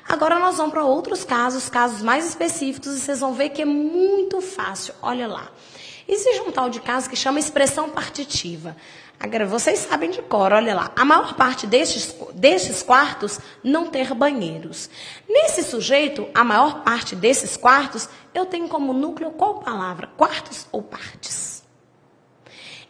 Agora nós vamos para outros casos mais específicos, e vocês vão ver que é muito fácil. Olha lá. Existe um tal de caso que chama expressão partitiva. Agora, vocês sabem de cor, olha lá. A maior parte destes quartos não ter banheiros. Nesse sujeito, a maior parte desses quartos, eu tenho como núcleo qual palavra? Quartos ou partes?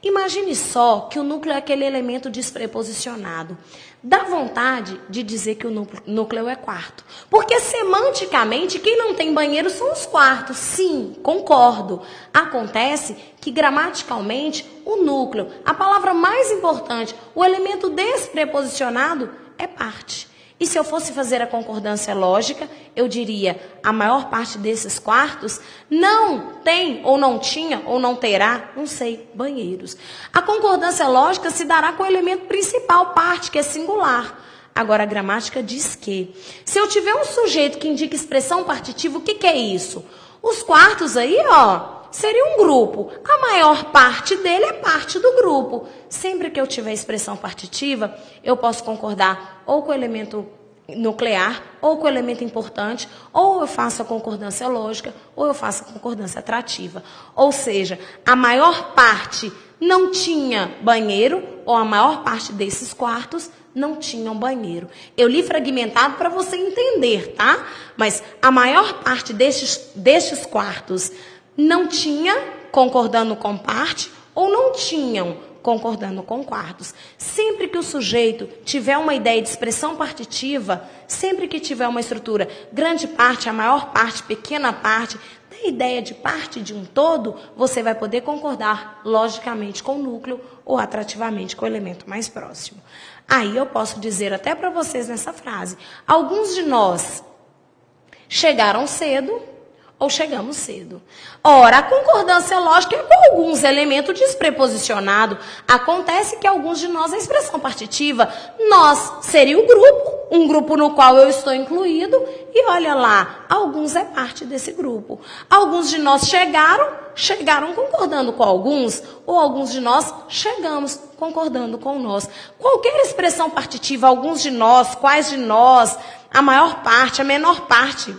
Imagine só que o núcleo é aquele elemento despreposicionado. Dá vontade de dizer que o núcleo é quarto. Porque semanticamente, quem não tem banheiro são os quartos. Sim, concordo. Acontece que gramaticalmente, o núcleo, a palavra mais importante, o elemento despreposicionado é parte. E se eu fosse fazer a concordância lógica, eu diria, a maior parte desses quartos não tem, ou não tinha, ou não terá, não sei, banheiros. A concordância lógica se dará com o elemento principal, parte, que é singular. Agora, a gramática diz que, se eu tiver um sujeito que indica expressão partitiva, o que é isso? Os quartos aí, ó, seria um grupo. A maior parte dele é parte do grupo. Sempre que eu tiver expressão partitiva, eu posso concordar ou com o elemento nuclear, ou com o elemento importante, ou eu faço a concordância lógica, ou eu faço a concordância atrativa. Ou seja, a maior parte não tinha banheiro, ou a maior parte desses quartos não tinham banheiro. Eu li fragmentado para você entender, tá? Mas a maior parte destes quartos não tinha, concordando com parte, ou não tinham, concordando com quartos. Sempre que o sujeito tiver uma ideia de expressão partitiva, sempre que tiver uma estrutura grande parte, a maior parte, pequena parte, da ideia de parte de um todo, você vai poder concordar logicamente com o núcleo ou atrativamente com o elemento mais próximo. Aí eu posso dizer até para vocês nessa frase, alguns de nós chegaram cedo, ou chegamos cedo. Ora, a concordância lógica é com alguns elementos despreposicionados. Acontece que alguns de nós, a expressão partitiva, nós seria o grupo, um grupo no qual eu estou incluído, e olha lá, alguns é parte desse grupo. Alguns de nós chegaram concordando com alguns, ou alguns de nós chegamos concordando com nós. Qualquer expressão partitiva, alguns de nós, quais de nós, a maior parte, a menor parte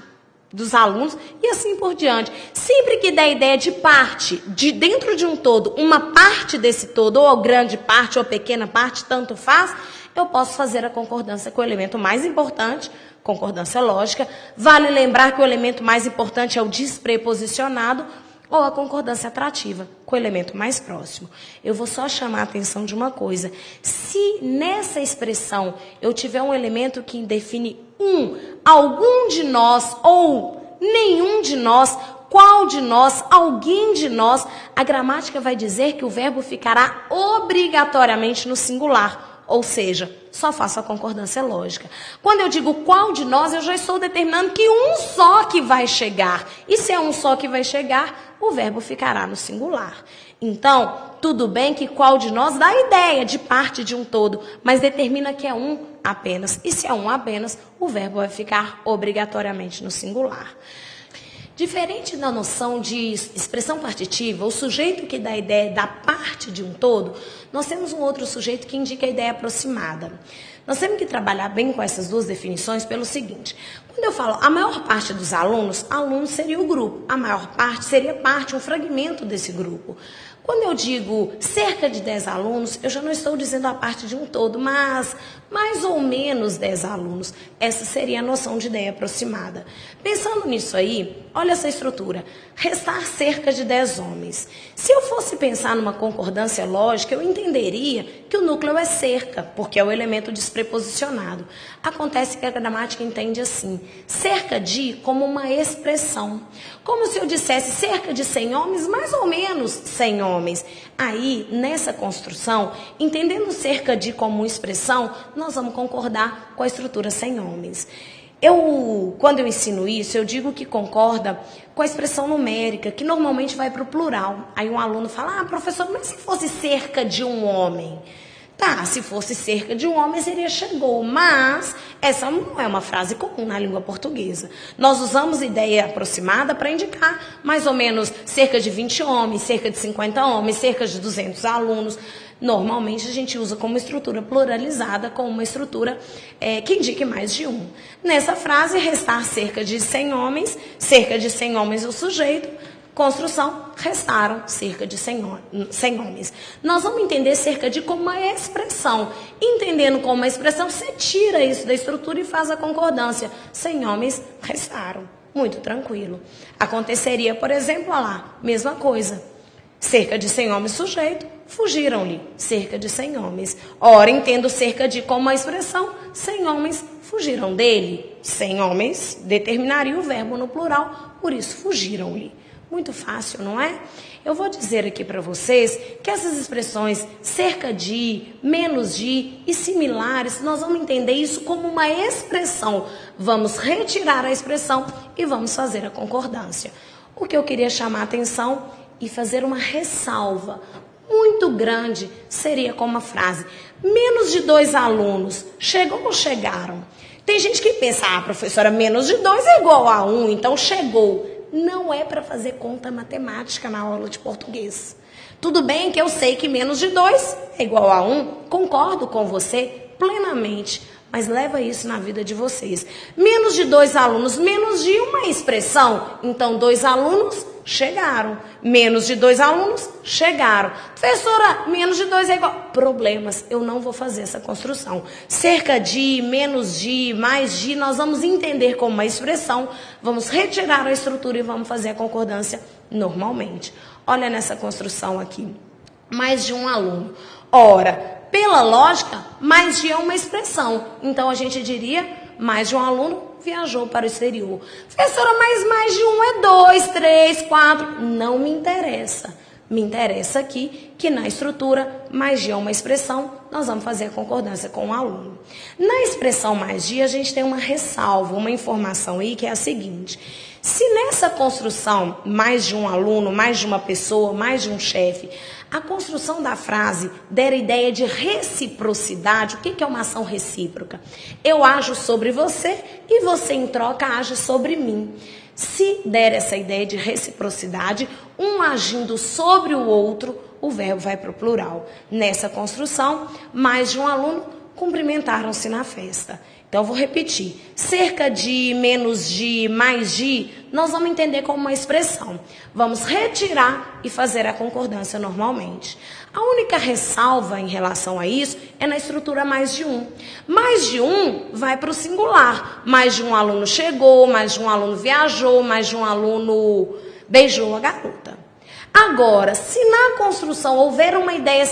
dos alunos, e assim por diante. Sempre que der a ideia de parte, de dentro de um todo, uma parte desse todo, ou grande parte, ou pequena parte, tanto faz, eu posso fazer a concordância com o elemento mais importante, concordância lógica. Vale lembrar que o elemento mais importante é o despreposicionado, ou a concordância atrativa, com o elemento mais próximo. Eu vou só chamar a atenção de uma coisa. Se nessa expressão eu tiver um elemento que define algum de nós, ou nenhum de nós, qual de nós, alguém de nós, a gramática vai dizer que o verbo ficará obrigatoriamente no singular. Ou seja, só faço a concordância lógica. Quando eu digo qual de nós, eu já estou determinando que um só que vai chegar. E se é um só que vai chegar, o verbo ficará no singular. Então, tudo bem que qual de nós dá a ideia de parte de um todo, mas determina que é um apenas. E se é um apenas, o verbo vai ficar obrigatoriamente no singular. Diferente da noção de expressão partitiva, o sujeito que dá a ideia da parte de um todo, nós temos um outro sujeito que indica a ideia aproximada. Nós temos que trabalhar bem com essas duas definições pelo seguinte. Quando eu falo a maior parte dos alunos, aluno seria o grupo. A maior parte seria parte, um fragmento desse grupo. Quando eu digo cerca de 10 alunos, eu já não estou dizendo a parte de um todo, mas mais ou menos 10 alunos. Essa seria a noção de ideia aproximada. Pensando nisso aí, olha essa estrutura. Restar cerca de 10 homens. Se eu fosse pensar numa concordância lógica, eu entenderia que o núcleo é cerca, porque é o elemento despreposicionado. Acontece que a gramática entende assim, cerca de como uma expressão. Como se eu dissesse cerca de 100 homens, mais ou menos 100 homens. Aí, nessa construção, entendendo cerca de como uma expressão, nós vamos concordar com a estrutura 100 homens. Quando eu ensino isso, eu digo que concorda com a expressão numérica, que normalmente vai para o plural. Aí um aluno fala, professor, mas se fosse cerca de um homem? Tá, se fosse cerca de um homem, seria chegou, mas essa não é uma frase comum na língua portuguesa. Nós usamos ideia aproximada para indicar mais ou menos cerca de 20 homens, cerca de 50 homens, cerca de 200 alunos. Normalmente a gente usa como estrutura pluralizada, com uma estrutura que indique mais de um. Nessa frase, restar cerca de 100 homens o sujeito, construção, restaram cerca de 100 homens. Nós vamos entender cerca de como uma expressão. Entendendo como uma expressão, você tira isso da estrutura e faz a concordância. 100 homens restaram. Muito tranquilo. Aconteceria, por exemplo, olha lá, mesma coisa. Cerca de 100 homens sujeito, fugiram-lhe. Cerca de 100 homens. Ora, entendo cerca de como uma expressão, 100 homens fugiram dele. 100 homens determinaria o verbo no plural, por isso fugiram-lhe. Muito fácil, não é? Eu vou dizer aqui para vocês que essas expressões cerca de, menos de e similares, nós vamos entender isso como uma expressão. Vamos retirar a expressão e vamos fazer a concordância. O que eu queria chamar a atenção e fazer uma ressalva muito grande seria como a frase: menos de 2 alunos, chegou ou chegaram? Tem gente que pensa, professora, menos de 2 é igual a 1, então chegou. Não é para fazer conta matemática na aula de português. Tudo bem que eu sei que menos de 2 é igual a 1, concordo com você plenamente, mas leva isso na vida de vocês. Menos de 2 alunos, menos de uma expressão, então 2 alunos chegaram. Menos de 2 alunos chegaram. Professora, menos de 2 é igual. Problemas, eu não vou fazer essa construção. Cerca de, menos de, mais de, nós vamos entender como uma expressão, vamos retirar a estrutura e vamos fazer a concordância normalmente. Olha nessa construção aqui. Mais de um aluno. Ora, pela lógica, mais de é uma expressão. Então a gente diria, mais de um aluno viajou para o exterior. Professora, mas mais de um é 2, 3, 4. Não me interessa. Me interessa aqui que na estrutura, mais de é uma expressão, nós vamos fazer a concordância com o aluno. Na expressão mais de, a gente tem uma ressalva, uma informação aí que é a seguinte: se nessa construção, mais de um aluno, mais de uma pessoa, mais de um chefe, a construção da frase der a ideia de reciprocidade. O que é uma ação recíproca? Eu ajo sobre você e você, em troca, age sobre mim. Se der essa ideia de reciprocidade, um agindo sobre o outro, o verbo vai para o plural. Nessa construção, mais de um aluno cumprimentaram-se na festa. Então, eu vou repetir. Cerca de, menos de, mais de, nós vamos entender como uma expressão. Vamos retirar e fazer a concordância normalmente. A única ressalva em relação a isso é na estrutura mais de um. Mais de um vai para o singular. Mais de um aluno chegou, mais de um aluno viajou, mais de um aluno beijou a garota. Agora, se na construção houver uma ideia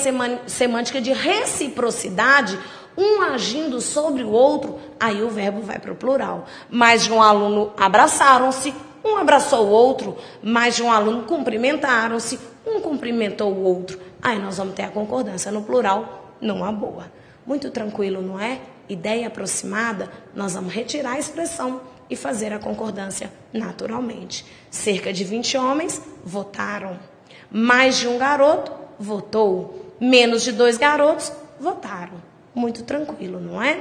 semântica de reciprocidade, um agindo sobre o outro, aí o verbo vai para o plural. Mais de um aluno abraçaram-se, um abraçou o outro. Mais de um aluno cumprimentaram-se, um cumprimentou o outro. Aí nós vamos ter a concordância no plural, numa boa. Muito tranquilo, não é? Ideia aproximada, nós vamos retirar a expressão e fazer a concordância naturalmente. Cerca de 20 homens votaram. Mais de um garoto votou. Menos de 2 garotos votaram. Muito tranquilo, não é?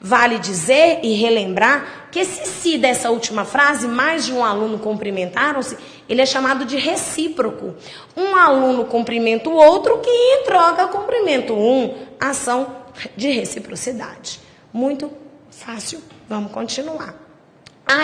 Vale dizer e relembrar que esse se dessa última frase, mais de um aluno cumprimentaram-se, ele é chamado de recíproco. Um aluno cumprimenta o outro, que em troca cumprimenta um. Ação de reciprocidade. Muito fácil. Vamos continuar.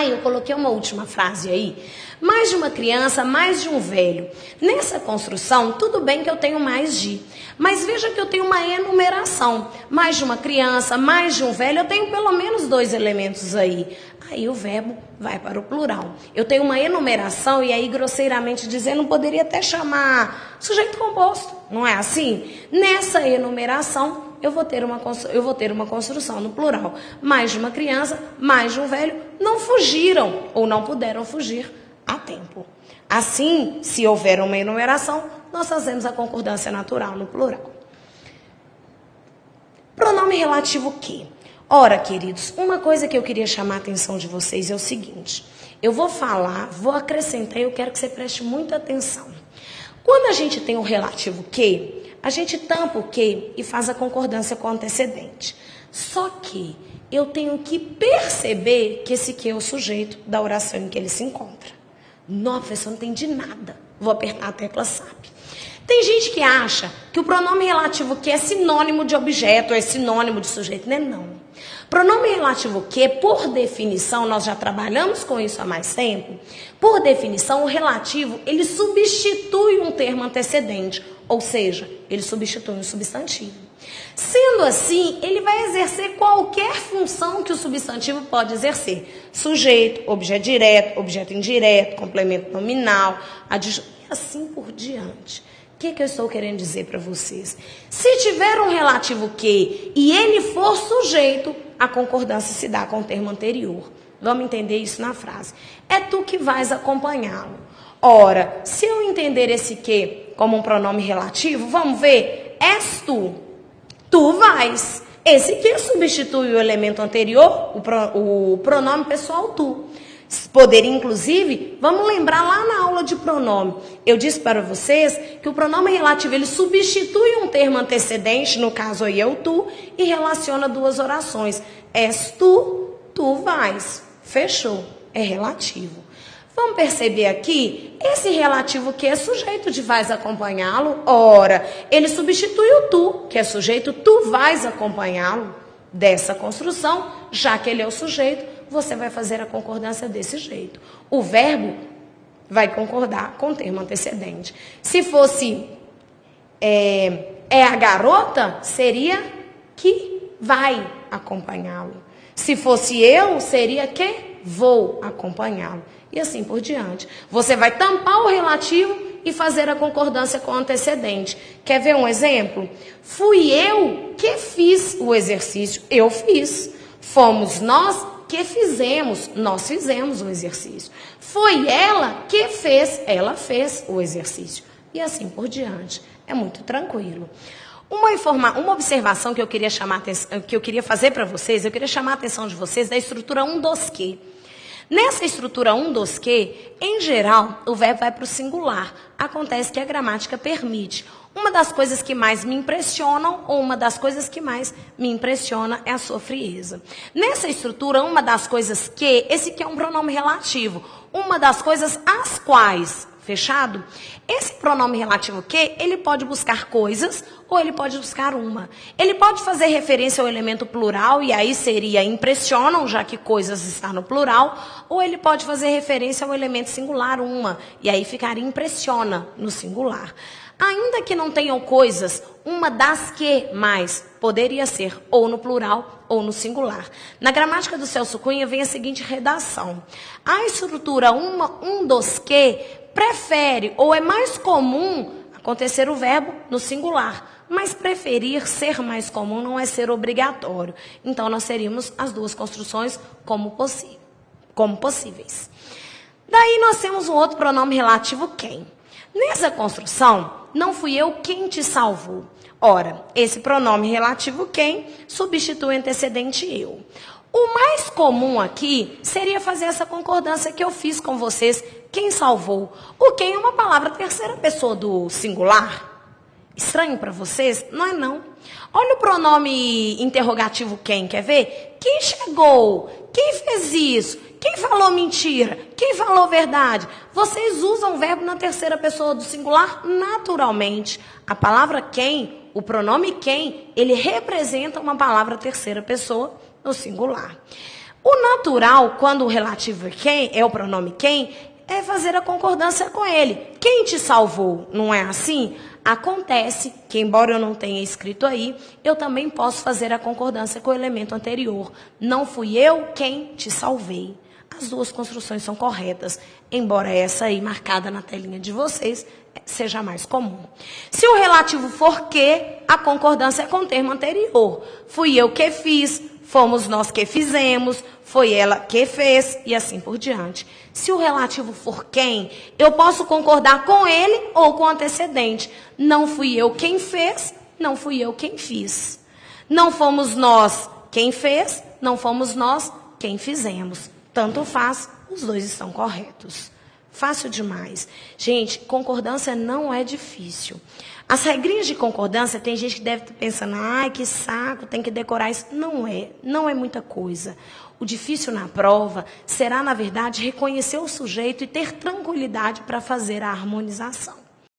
Eu coloquei uma última frase aí. Mais de uma criança, mais de um velho. Nessa construção, tudo bem que eu tenho mais de. Mas veja que eu tenho uma enumeração. Mais de uma criança, mais de um velho, eu tenho pelo menos 2 elementos aí. Aí o verbo vai para o plural. Eu tenho uma enumeração e aí, grosseiramente dizendo, poderia até chamar sujeito composto. Não é assim? Nessa enumeração, eu vou ter uma construção no plural. Mais de uma criança, mais de um velho, não fugiram ou não puderam fugir a tempo. Assim, se houver uma enumeração, nós fazemos a concordância natural no plural. Pronome relativo que? Ora, queridos, uma coisa que eu queria chamar a atenção de vocês é o seguinte. Eu vou falar, vou acrescentar e eu quero que você preste muita atenção. Quando a gente tem o relativo que, a gente tampa o que e faz a concordância com o antecedente. Só que eu tenho que perceber que esse que é o sujeito da oração em que ele se encontra. Não, professor, não entendi nada. Vou apertar a tecla SAP. Tem gente que acha que o pronome relativo que é sinônimo de objeto, é sinônimo de sujeito, né? Não. Pronome relativo que, por definição, nós já trabalhamos com isso há mais tempo, por definição, o relativo, ele substitui um termo antecedente, ou seja, ele substitui um substantivo. Sendo assim, ele vai exercer qualquer função que o substantivo pode exercer. Sujeito, objeto direto, objeto indireto, complemento nominal, adjunto, e assim por diante. O que eu estou querendo dizer para vocês? Se tiver um relativo que e ele for sujeito, a concordância se dá com o termo anterior. Vamos entender isso na frase. É tu que vais acompanhá-lo. Ora, se eu entender esse que como um pronome relativo, vamos ver, és tu. Tu vais. Esse que substitui o elemento anterior, o pronome pessoal tu. Poder, inclusive, vamos lembrar lá na aula de pronome. Eu disse para vocês que o pronome relativo, ele substitui um termo antecedente, no caso aí é o tu, e relaciona duas orações. És tu, tu vais. Fechou. É relativo. Vamos perceber aqui, esse relativo que é sujeito de vais acompanhá-lo, ora, ele substitui o tu, que é sujeito, tu vais acompanhá-lo dessa construção, já que ele é o sujeito, você vai fazer a concordância desse jeito. O verbo vai concordar com o termo antecedente. Se fosse a garota, seria que vai acompanhá-lo. Se fosse eu, seria que vou acompanhá-lo. E assim por diante. Você vai tampar o relativo e fazer a concordância com o antecedente. Quer ver um exemplo? Fui eu que fiz o exercício. Eu fiz. Fomos nós que fizemos. Nós fizemos o exercício. Foi ela que fez. Ela fez o exercício. E assim por diante. É muito tranquilo. Uma observação que eu queria fazer para vocês, eu queria chamar a atenção de vocês da estrutura 1 dos que. Nessa estrutura 1 dos que, em geral, o verbo vai para o singular. Acontece que a gramática permite. Uma das coisas que mais me impressionam, ou uma das coisas que mais me impressiona, é a sua frieza. Nessa estrutura, uma das coisas que, esse que é um pronome relativo, uma das coisas as quais, fechado? Esse pronome relativo que, ele pode buscar coisas ou ele pode buscar uma. Ele pode fazer referência ao elemento plural e aí seria impressionam, já que coisas está no plural, ou ele pode fazer referência ao elemento singular, uma, e aí ficaria impressiona no singular. Ainda que não tenham coisas, uma das que mais poderia ser ou no plural ou no singular. Na gramática do Celso Cunha vem a seguinte redação. A estrutura 1 dos que prefere ou é mais comum acontecer o verbo no singular, mas preferir ser mais comum não é ser obrigatório. Então, nós teríamos as duas construções como possíveis. Daí, nós temos um outro pronome relativo quem. Nessa construção, não fui eu quem te salvou. Ora, esse pronome relativo quem substitui o antecedente eu. O mais comum aqui seria fazer essa concordância que eu fiz com vocês. Quem salvou? O quem é uma palavra terceira pessoa do singular. Estranho para vocês? Não é não. Olha o pronome interrogativo quem, quer ver? Quem chegou? Quem fez isso? Quem falou mentira? Quem falou verdade? Vocês usam o verbo na terceira pessoa do singular naturalmente. A palavra quem, o pronome quem, ele representa uma palavra terceira pessoa no singular. O natural, quando o relativo é quem, é o pronome quem, é fazer a concordância com ele. Quem te salvou? Não é assim? Acontece que, embora eu não tenha escrito aí, eu também posso fazer a concordância com o elemento anterior. Não fui eu quem te salvei. As duas construções são corretas, embora essa aí, marcada na telinha de vocês, seja mais comum. Se o relativo for que, a concordância é com o termo anterior. Fui eu que fiz, fomos nós que fizemos, foi ela que fez, e assim por diante. Se o relativo for quem, eu posso concordar com ele ou com o antecedente. Não fui eu quem fez, não fui eu quem fiz. Não fomos nós quem fez, não fomos nós quem fizemos. Tanto faz, os dois estão corretos. Fácil demais. Gente, concordância não é difícil. As regrinhas de concordância, tem gente que deve estar pensando, ai, que saco, tem que decorar isso. Não é muita coisa. O difícil na prova será, na verdade, reconhecer o sujeito e ter tranquilidade para fazer a harmonização.